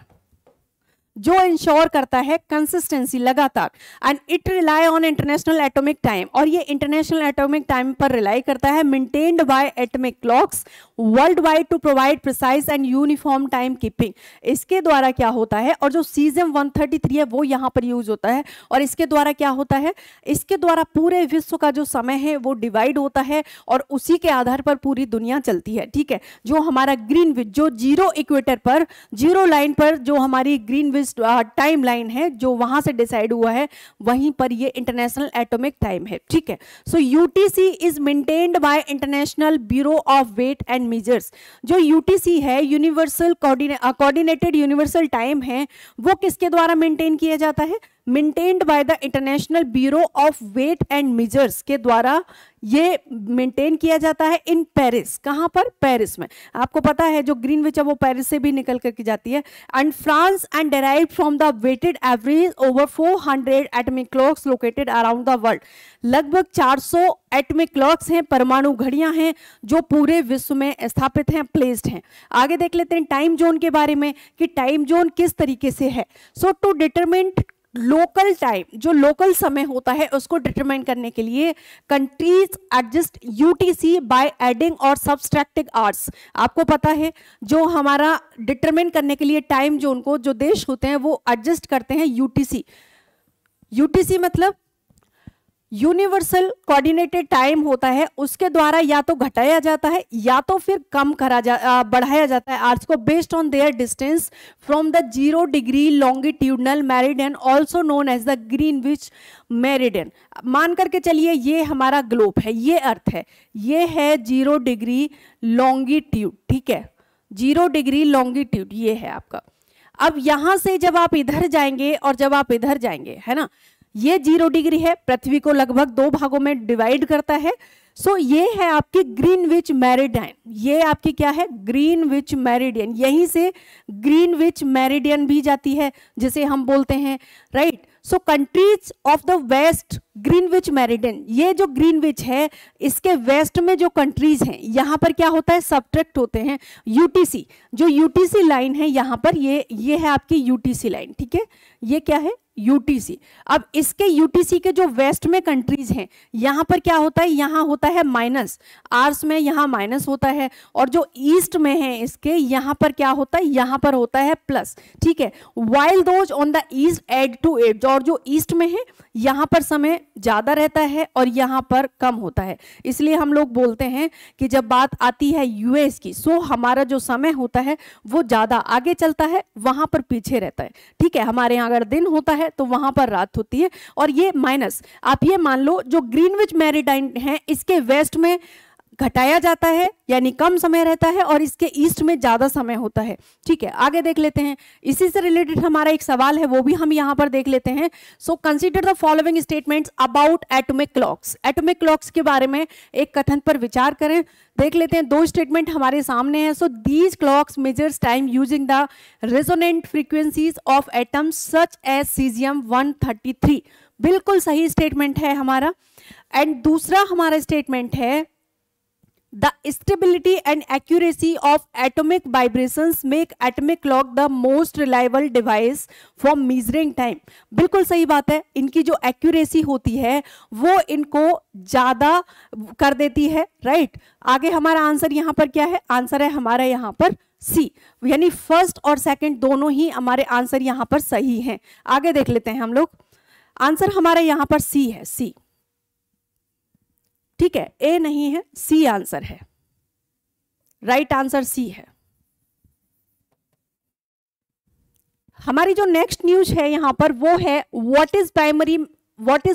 जो इंश्योर करता है कंसिस्टेंसी, लगातार। And it rely on international atomic time, और ये इंटरनेशनल एटॉमिक टाइम पर रिलाई करता है, maintained by atomic clocks world wide to provide precise and uniform time keeping. इसके द्वारा क्या होता है, और जो सीजियम 133 है वो यहाँ पर यूज होता है, और इसके द्वारा क्या होता है, इसके द्वारा पूरे विश्व का जो समय है वो डिवाइड होता है और उसी के आधार पर पूरी दुनिया चलती है। ठीक है, जो हमारा ग्रीनविच, जो जीरो इक्वेटर पर, जीरो लाइन पर जो हमारी ग्रीनविच टाइम लाइन है, जो वहां से डिसाइड हुआ है, वहीं पर ये इंटरनेशनल एटॉमिक टाइम है। ठीक है, so UTC is maintained by international bureau of weight and measures. जो यूटीसी है, यूनिवर्सल कोऑर्डिनेटेड यूनिवर्सल टाइम है, वो किसके द्वारा मेंटेन किया जाता है? Maintained by the international bureau of weight and measures के द्वारा ये मेंटेन किया जाता है इन पेरिस। कहां पर? पेरिस में। आपको पता है जो ग्रीनविच है वो पेरिस से भी निकल करके जाती है। And France and derived from the weighted average over 400 atomic clocks located around the world. लगभग 400 एटॉमिक क्लॉक्स हैं, परमाणु घड़ियां हैं, जो पूरे विश्व में स्थापित हैं, प्लेस्ड हैं। आगे देख लेते हैं टाइम जोन के बारे में कि टाइम जोन किस तरीके से है। सो टू डिटरमिन लोकल टाइम, जो लोकल समय होता है उसको डिटरमाइन करने के लिए countries adjust UTC by adding और सब्सट्रैक्टिंग आवर्स। आपको पता है जो हमारा डिटरमाइन करने के लिए टाइम जोन को जो देश होते हैं वो एडजस्ट करते हैं यूटीसी। यूटीसी मतलब यूनिवर्सल कोऑर्डिनेटेड टाइम होता है, उसके द्वारा या तो घटाया जाता है या तो फिर कम बढ़ाया जाता है आवर्स को based on their distance from the 0 degree longitudinal meridian also known as the Greenwich meridian. मान करके चलिए ये हमारा ग्लोब है, ये अर्थ है, ये है 0 डिग्री लॉन्गिट्यूड, ठीक है, 0 डिग्री लॉन्गिट्यूड ये है आपका। अब यहां से जब आप इधर जाएंगे और जब आप इधर जाएंगे, है ना, ये 0 डिग्री है, पृथ्वी को लगभग 2 भागों में डिवाइड करता है। सो ये है आपकी ग्रीनविच मेरिडियन, ये आपकी क्या है, ग्रीनविच मेरिडियन। यहीं से ग्रीनविच मेरिडियन भी जाती है जिसे हम बोलते हैं, right. So countries of the west Greenwich meridian, ये जो ग्रीनविच है इसके वेस्ट में जो कंट्रीज हैं यहाँ पर क्या होता है, सब्ट्रैक्ट होते हैं यूटीसी। जो यूटीसी लाइन है यहाँ पर, ये है आपकी यूटीसी लाइन, ठीक है, ये क्या है, यूटीसी। अब इसके यूटीसी के जो वेस्ट में कंट्रीज हैं यहाँ पर क्या होता है, यहाँ होता है माइनस, आर्स में यहाँ माइनस होता है, और जो ईस्ट में है इसके यहाँ पर क्या होता है, यहाँ पर होता है प्लस, ठीक है। While those on the east add to add, और जो ईस्ट में है यहाँ पर समय ज्यादा रहता है और यहाँ पर कम होता है। इसलिए हम लोग बोलते हैं कि जब बात आती है यूएस की, सो हमारा जो समय होता है वो ज्यादा आगे चलता है, वहां पर पीछे रहता है, ठीक है। हमारे यहाँ अगर दिन होता है तो वहां पर रात होती है, और ये माइनस, आप ये मान लो जो ग्रीनविच मेरिडियन है इसके वेस्ट में घटाया जाता है यानी कम समय रहता है, और इसके ईस्ट में ज्यादा समय होता है, ठीक है। आगे देख लेते हैं, इसी से रिलेटेड हमारा एक सवाल है वो भी हम यहां पर देख लेते हैं। So consider the following statements about atomic clocks. Atomic clocks के बारे में एक कथन पर विचार करें। देख लेते हैं, 2 स्टेटमेंट हमारे सामने है। So these clocks measures time using the resonant frequencies of atoms such as caesium 133, बिल्कुल सही स्टेटमेंट है हमारा। एंड दूसरा हमारा स्टेटमेंट है, The stability and accuracy of atomic vibrations make atomic clock the most reliable device for measuring time। बिल्कुल सही बात है, इनकी जो एक्यूरेसी होती है वो इनको ज्यादा कर देती है, राइट। आगे हमारा आंसर यहाँ पर क्या है, आंसर है हमारा यहाँ पर सी, यानी फर्स्ट और सेकंड दोनों ही हमारे आंसर यहाँ पर सही हैं। आगे देख लेते हैं हम लोग, आंसर हमारा यहाँ पर सी है, सी, ठीक है, ए नहीं है, सी आंसर है, राइट आंसर सी है। हमारी जो नेक्स्ट न्यूज है यहां पर वो है, what is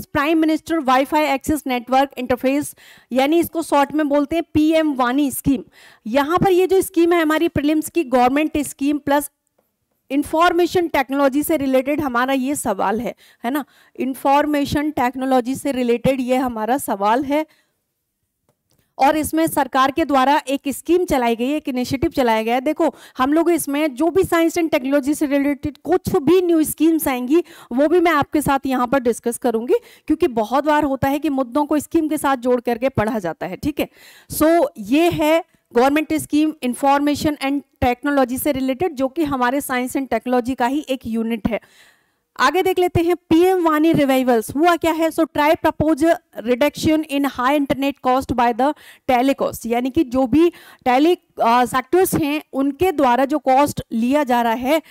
prime minister WiFi access network interface, यानी इसको शॉर्ट में बोलते हैं पीएम वानी स्कीम। यहां पर ये जो स्कीम है हमारी प्रीलिम्स की government scheme plus information technology से रिलेटेड हमारा ये सवाल है ना, इंफॉर्मेशन टेक्नोलॉजी से रिलेटेड ये हमारा सवाल है। और इसमें सरकार के द्वारा एक स्कीम चलाई गई है, एक इनिशिएटिव चलाया गया है। देखो हम लोग इसमें जो भी साइंस एंड टेक्नोलॉजी से रिलेटेड कुछ भी न्यू स्कीम्स आएंगी वो भी मैं आपके साथ यहाँ पर डिस्कस करूंगी, क्योंकि बहुत बार होता है कि मुद्दों को स्कीम के साथ जोड़ करके पढ़ा जाता है, ठीक है। सो ये है government scheme information and technology से रिलेटेड, जो कि हमारे साइंस एंड टेक्नोलॉजी का ही एक यूनिट है। आगे देख लेते हैं, पीएम वानी रिवाइवल्स हुआ क्या है। So try propose reduction in high internet cost by the telecast, यानी कि जो भी टेली सेक्टर्स हैं उनके द्वारा जो कॉस्ट लिया जा रहा है,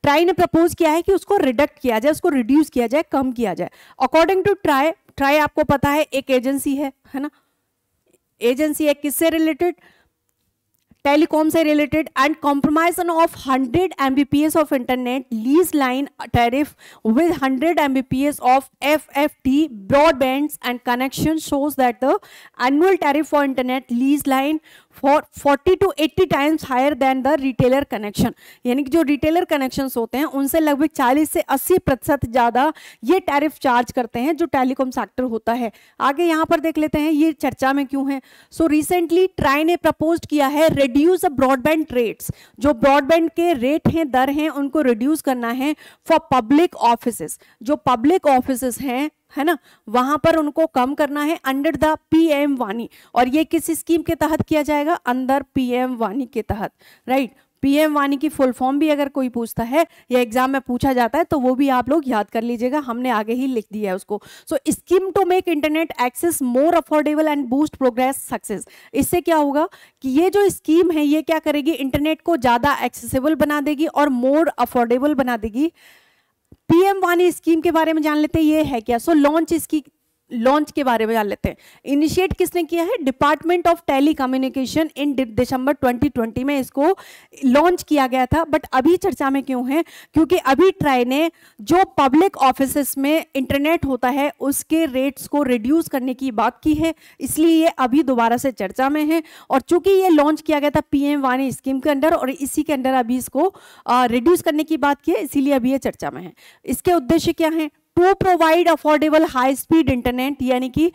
ट्राई ने प्रपोज किया है कि उसको रिडक्ट किया जाए, उसको रिड्यूस किया जाए, कम किया जाए। अकॉर्डिंग टू ट्राई आपको पता है एक एजेंसी है ना, एजेंसी है किससे रिलेटेड, टेलीकॉम से related. And compromisation of 100 Mbps of internet lease line tariff with 100 Mbps of FFT broadband and connection shows that the annual tariff for internet lease line for 40 to 80 times higher than the retailer connection, यानी कि जो retailer connections होते हैं उनसे लगभग 40 से 80% ज़्यादा ये टैरिफ चार्ज करते हैं जो टेलीकॉम सेक्टर होता है। आगे यहाँ पर देख लेते हैं ये चर्चा में क्यों है। सो रिसेंटली ट्राई ने प्रपोज किया है रिड्यूस ब्रॉडबैंड रेट्स, जो ब्रॉडबैंड के रेट हैं, दर हैं, उनको रिड्यूस करना है फॉर पब्लिक ऑफिसेस, जो पब्लिक ऑफिसेस हैं है ना, वहां पर उनको कम करना है अंडर द पीएम वानी। और ये किस स्कीम के तहत किया जाएगा, अंदर पीएम वानी के तहत, राइट। पीएम वानी की फुल फॉर्म भी अगर कोई पूछता है या एग्जाम में पूछा जाता है तो वो भी आप लोग याद कर लीजिएगा, हमने आगे ही लिख दिया है उसको। So scheme to make internet access more affordable and boost progress success. इससे क्या होगा कि ये जो स्कीम है ये क्या करेगी, इंटरनेट को ज्यादा एक्सेसिबल बना देगी और मोर अफोर्डेबल बना देगी। पीएम वानी स्कीम के बारे में जान लेते हैं, ये है क्या। सो लॉन्च लॉन्च के बारे में जान लेते हैं। इनिशिएट किसने किया है? Department of telecommunication in December 2020 में इसको लॉन्च किया गया था। बट अभी चर्चा में क्यों है? क्योंकि अभी ट्राई ने जो पब्लिक ऑफिसेस में इंटरनेट होता है उसके रेट्स को रिड्यूस करने की बात की है, इसलिए ये अभी दोबारा से चर्चा में है। और चूंकि ये लॉन्च किया गया था पीएम वाणी स्कीम के अंदर और इसी के अंदर अभी इसको रिड्यूस करने की बात की है, इसीलिए अभी ये चर्चा में है। इसके उद्देश्य क्या है? To provide affordable high speed internet, यानी कि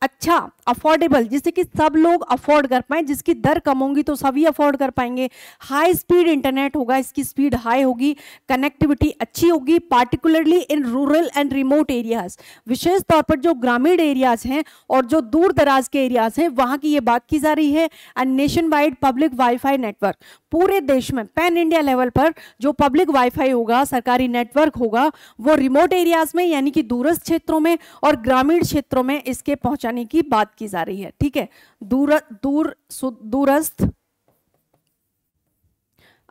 अच्छा अफोर्डेबल, जिससे कि सब लोग अफोर्ड कर पाए, जिसकी दर कम होगी तो सभी अफोर्ड कर पाएंगे। हाई स्पीड इंटरनेट होगा, इसकी स्पीड हाई होगी, कनेक्टिविटी अच्छी होगी, particularly in rural and remote areas, विशेष तौर पर जो ग्रामीण एरियाज हैं और जो दूर दराज के एरियाज हैं वहां की ये बात की जा रही है। And nation wide public wifi network, पूरे देश में पैन इंडिया लेवल पर जो पब्लिक वाईफाई होगा, सरकारी नेटवर्क होगा, वो रिमोट एरियाज में यानी कि दूरस्थ क्षेत्रों में और ग्रामीण क्षेत्रों में इसके पहुंचाने की बात की जा रही है। ठीक है, दूरस्थ।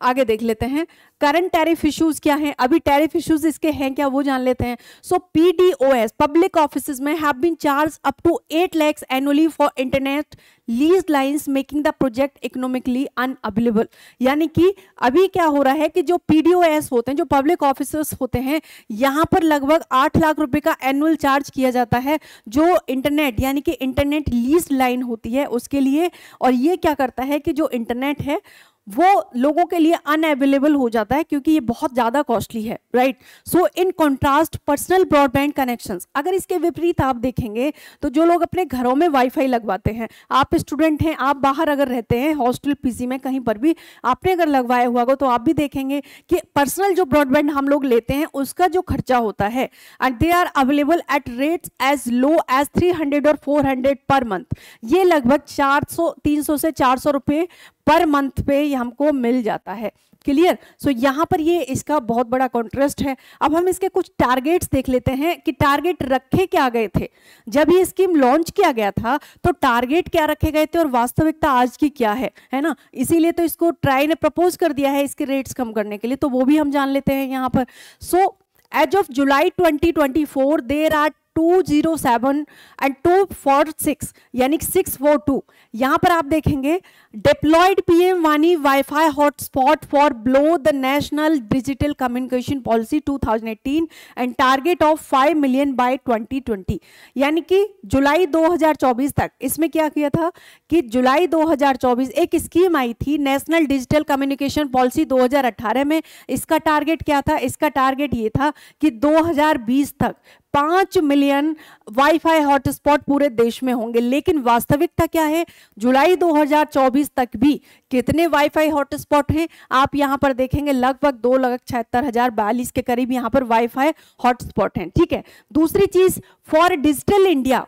आगे देख लेते हैं करंट टैरिफ इश्यूज क्या हैं। अभी टैरिफ इश्यूज इसके हैं क्या वो जान लेते हैं। सो पीडीओएस पब्लिक ऑफिसेज में have been charge up to 8 lakhs annually for internet lease lines making the project economically unavailable. यानी कि अभी क्या हो रहा है कि जो पीडीओएस होते हैं, जो पब्लिक ऑफिसर्स होते हैं, यहां पर लगभग 8 लाख रुपए का एनुअल चार्ज किया जाता है जो इंटरनेट यानी कि इंटरनेट लीज लाइन होती है उसके लिए। और ये क्या करता है कि जो इंटरनेट है वो लोगों के लिए अनअवेलेबल हो जाता है क्योंकि ये बहुत ज्यादा कॉस्टली है, right. So in contrast personal broadband connections, अगर इसके विपरीत आप देखेंगे तो जो लोग अपने घरों में वाईफाई लगवाते हैं, आप स्टूडेंट हैं, आप बाहर अगर रहते हैं हॉस्टल पीजी में कहीं पर भी आपने अगर लगवाया हुआ तो आप भी देखेंगे कि पर्सनल जो ब्रॉडबैंड हम लोग लेते हैं उसका जो खर्चा होता है and they are available at rates as low as 300 और 400 पर मंथ। ये लगभग 300 से 400 रुपए पर मंथ पे हमको मिल जाता है। क्लियर? सो यहाँ पर ये इसका बहुत बड़ा कॉन्ट्रास्ट है। अब हम इसके कुछ टारगेट्स देख लेते हैं कि टारगेट रखे क्या गए थे जब ये स्कीम लॉन्च किया गया था, तो टारगेट क्या रखे गए थे और वास्तविकता आज की क्या है ना। इसीलिए तो इसको ट्राई ने प्रपोज कर दिया है इसके रेट्स कम करने के लिए, तो वो भी हम जान लेते हैं यहाँ पर। So as of July 2024 there are 207 and 246 यानी 642। यहां पर आप देखेंगे डिप्लॉयड पीएम वाणी WiFi hotspot for blow the national digital communication policy 2018 and target of 5 million by 2020। यानी कि जुलाई 2024 तक इसमें क्या किया था कि जुलाई 2024 एक स्कीम आई थी नेशनल डिजिटल कम्युनिकेशन पॉलिसी 2018 में। इसका टारगेट क्या था? इसका टारगेट ये था कि 2020 तक 5 मिलियन वाईफाई हॉटस्पॉट पूरे देश में होंगे। लेकिन वास्तविकता क्या है? जुलाई 2024 तक भी कितने वाईफाई हॉटस्पॉट हैं आप यहां पर देखेंगे, लगभग 2,76,042 के करीब यहां पर वाईफाई हॉटस्पॉट हैं। ठीक है, दूसरी चीज for digital India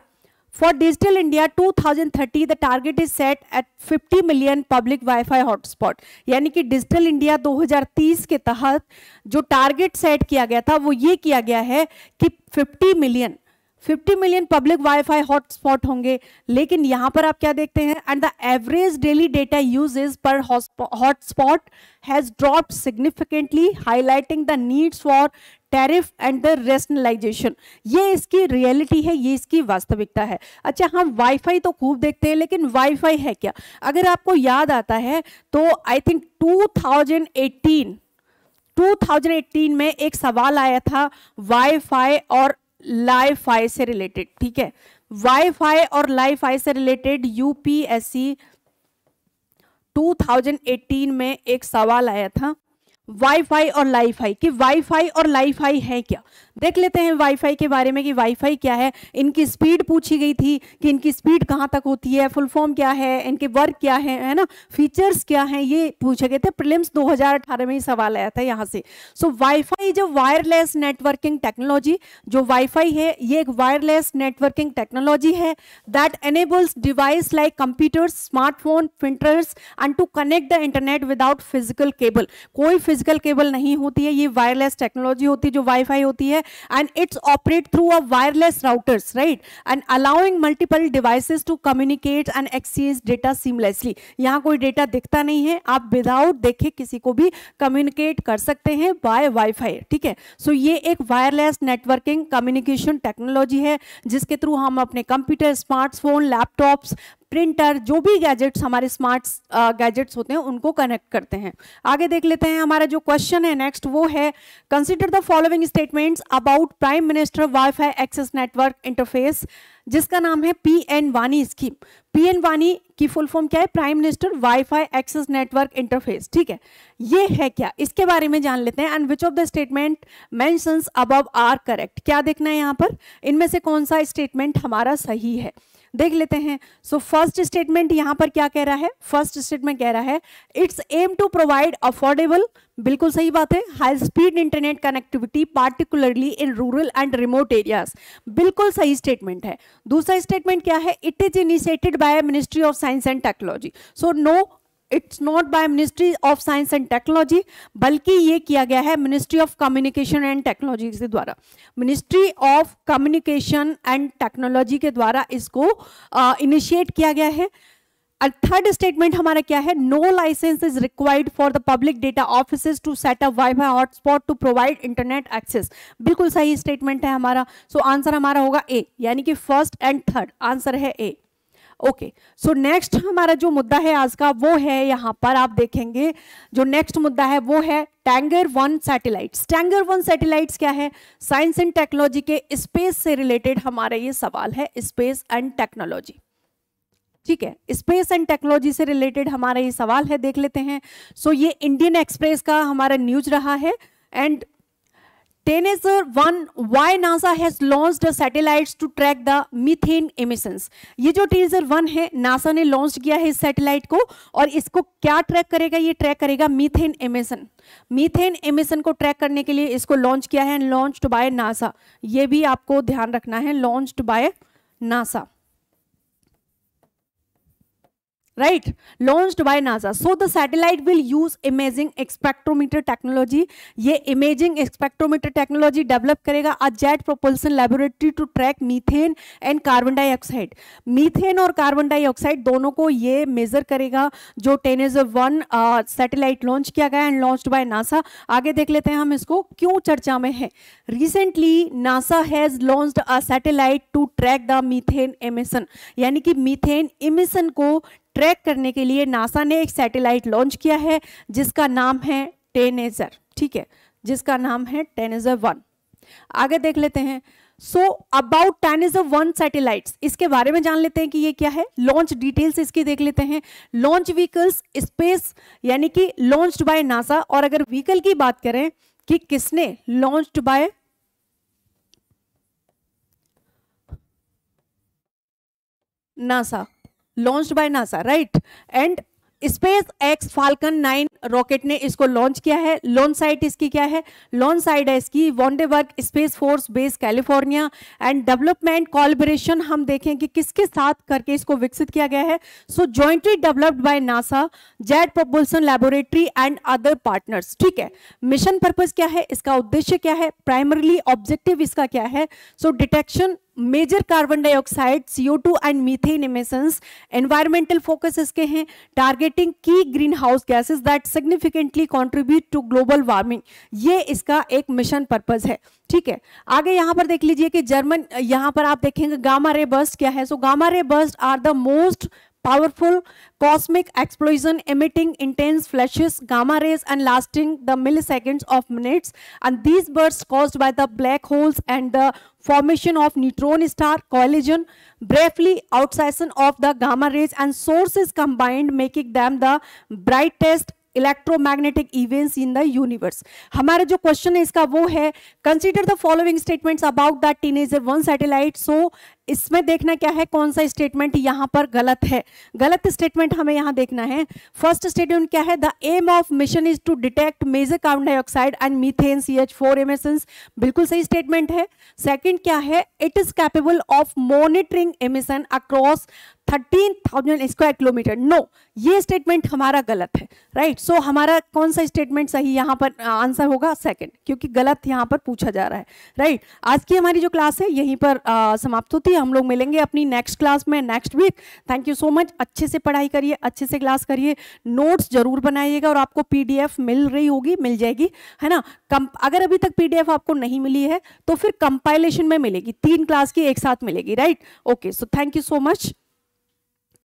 2030 the target is set at 50 million public Wi-Fi hotspot। यानी कि डिजिटल इंडिया 2030 के तहत जो टारगेट सेट किया गया था वो ये किया गया है कि 50 मिलियन पब्लिक वाईफाई हॉटस्पॉट होंगे। लेकिन यहां पर आप क्या देखते हैं? And the average daily data usage per hotspot has dropped significantly highlighting the needs for tariff and the rationalisation. ये इसकी रियलिटी है, ये इसकी वास्तविकता है। अच्छा, हम वाईफाई तो खूब देखते हैं लेकिन वाईफाई है क्या? अगर आपको याद आता है तो आई थिंक 2018 में एक सवाल आया था वाईफाई और लाईफाई से रिलेटेड। ठीक है, वाईफाई और लाईफाई से रिलेटेड यूपीएससी 2018 में एक सवाल आया था वाईफाई और लाईफाई कि वाईफाई और लाईफाई है क्या। देख लेते हैं वाईफाई के बारे में कि वाईफाई क्या है। इनकी स्पीड पूछी गई थी कि इनकी स्पीड कहां तक होती है, फुल फॉर्म क्या है, इनके वर्क क्या है ना, फीचर्स क्या हैं, ये पूछे गए थे। प्रीलिम्स 2018 में ही सवाल आया था यहां से। सो वाईफाई जो वायरलेस नेटवर्किंग टेक्नोलॉजी, जो वाईफाई है ये एक वायरलेस नेटवर्किंग टेक्नोलॉजी है that enables device like computers, smartphone, printers and to connect the internet without physical cable. कोई फिजिकल केबल नहीं होती है, ये वायरलेस टेक्नोलॉजी होती है जो वाईफाई होती है, and it's operate through a wireless routers, right, and allowing multiple devices to communicate and exchange data seamlessly. यहाँ कोई डेटा दिखता नहीं है, आप विदाउट देखे किसी को भी कम्युनिकेट कर सकते हैं बाय वाईफाई, ठीक है। सो ये एक वायरलेस नेटवर्किंग कम्युनिकेशन टेक्नोलॉजी है जिसके थ्रू हम अपने कंप्यूटर, स्मार्टफोन, लैपटॉप्स, प्रिंटर, जो भी गैजेट्स हमारे स्मार्ट गैजेट्स होते हैं उनको कनेक्ट करते हैं। आगे देख लेते हैं, हमारा जो क्वेश्चन है नेक्स्ट वो है, consider the following statements about prime minister WiFi access network interface, जिसका नाम है पीएन वानी स्कीम। पीएन वानी की फुल फॉर्म क्या है? Prime minister WiFi access network interface, ठीक है। ये है क्या, इसके बारे में जान लेते हैं। And which of the statement mentions above are correct, क्या देखना है यहाँ पर, इनमें से कौन सा स्टेटमेंट हमारा सही है, देख लेते हैं। सो फर्स्ट स्टेटमेंट यहां पर क्या कह रहा है? फर्स्ट स्टेटमेंट कह रहा है it's aim to provide affordable, बिल्कुल सही बात है, high speed internet connectivity particularly in rural and remote areas, बिल्कुल सही स्टेटमेंट है। दूसरा स्टेटमेंट क्या है? It is initiated by ministry of science and technology. So no, it's not by ministry of science and technology, बल्कि ये किया गया है ministry of communication and technology के द्वारा। Ministry of communication and technology के द्वारा इसको इनिशिएट किया गया है। और थर्ड स्टेटमेंट हमारा क्या है? No licence is required for the public data offices to set up WiFi hotspot to provide internet access, बिल्कुल सही स्टेटमेंट है हमारा। सो आंसर हमारा होगा ए, यानी कि फर्स्ट एंड थर्ड आंसर है ए। ओके, सो नेक्स्ट हमारा जो मुद्दा है आज का वो है, यहाँ पर आप देखेंगे जो नेक्स्ट मुद्दा है वो है टैंगर-1 सैटेलाइट्स। टैंगर-1 सैटेलाइट्स क्या है? साइंस एंड टेक्नोलॉजी के स्पेस से रिलेटेड हमारा ये सवाल है, स्पेस एंड टेक्नोलॉजी, ठीक है। स्पेस एंड टेक्नोलॉजी से रिलेटेड हमारा ये सवाल है, देख लेते हैं। सो ये इंडियन एक्सप्रेस का हमारा न्यूज रहा है। And TANESR-1, why NASA has launched satellites to track the methane emissions। ये जो TANESR-1 है, नासा ने लॉन्च किया है इस सैटेलाइट को, और इसको क्या ट्रैक करेगा? ये ट्रैक करेगा मीथेन एमिशन। मीथेन एमिशन को ट्रैक करने के लिए इसको लॉन्च किया है, लॉन्च्ड बाय नासा। ये भी आपको ध्यान रखना है, launched by NASA, right, launched by NASA. So the satellite will use imaging spectrometer technology। ये imaging spectrometer technology डेवलप करेगा a jet propulsion laboratory to track methane and carbon dioxide। Methane और carbon dioxide दोनों को ये major करेगा, जो TANESR-1 satellite launch किया गया एंड लॉन्च्ड बाय नासा। आगे देख लेते हैं हम इसको क्यों चर्चा में है। Recently NASA has launched a satellite to track the methane emission, यानी कि मीथेन एमिशन को ट्रैक करने के लिए नासा ने एक सैटेलाइट लॉन्च किया है जिसका नाम है TANESR, ठीक है, जिसका नाम है TANESR-1। आगे देख लेते हैं। सो अबाउट TANESR-1 सैटेलाइट्स, इसके बारे में जान लेते हैं कि ये क्या है। लॉन्च डिटेल्स इसकी देख लेते हैं। लॉन्च व्हीकल्स स्पेस, यानी कि लॉन्च्ड बाय नासा। और अगर व्हीकल की बात करें कि किसने launched by NASA, launched by NASA, right. And space x falcon 9 rocket ने इसको लॉन्च किया है। लॉन्च साइट इसकी क्या है? लॉन्च साइट है इसकी Vandenberg space force base California. And development collaboration हम देखें कि किसके साथ करके इसको विकसित किया गया है। So jointly developed by NASA, jet propulsion laboratory and other partners, ठीक है। मिशन पर्पस क्या है? इसका उद्देश्य क्या है? प्राइमरली ऑब्जेक्टिव इसका क्या है? So detection measure carbon dioxide, CO2 and methane emissions. Environmental focus इसके हैं targeting key greenhouse gases that significantly contribute to global warming. ये इसका एक मिशन पर्पस है, ठीक है। आगे यहां पर देख लीजिए कि जर्मन, यहां पर आप देखेंगे गामा रे बर्स्ट क्या है। So gamma ray burst are the most powerful cosmic explosion emitting intense flashes, gamma rays, and lasting the milliseconds of minutes. And these bursts caused by the black holes and the formation of neutron star collision briefly outside of the gamma rays and sources combined, making them the brightest electromagnetic events in the universe. हमारा जो question है इसका वो है, consider the following statements about the TANESR-1 satellite. So इसमें देखना क्या है, कौन सा स्टेटमेंट यहाँ पर गलत है। गलत स्टेटमेंट हमें यहाँ देखना है। फर्स्ट स्टेटमेंट क्या है, the aim of mission is to detect major carbon dioxide and methane CH4 emissions, बिल्कुल सही स्टेटमेंट है। सेकंड क्या है, it is capable of monitoring emission across 13,000 square kilometre. No, ये स्टेटमेंट हमारा गलत है, राइट। सो हमारा कौन सा स्टेटमेंट सही यहाँ पर आंसर होगा, सेकंड, क्योंकि गलत यहाँ पर पूछा जा रहा है, राइट। आज की हमारी जो क्लास है यहीं पर समाप्त होती है। हम लोग मिलेंगे अपनी नेक्स्ट क्लास में next week. Thank you so much. अच्छे से पढ़ाई करिए, अच्छे से क्लास करिए, नोट्स जरूर बनाइएगा और आपको PDF मिल रही होगी, मिल जाएगी, है ना। अगर अभी तक PDF आपको नहीं मिली है तो फिर कंपाइलेशन में मिलेगी, 3 क्लास की एक साथ मिलेगी, right. Okay, so thank you so much.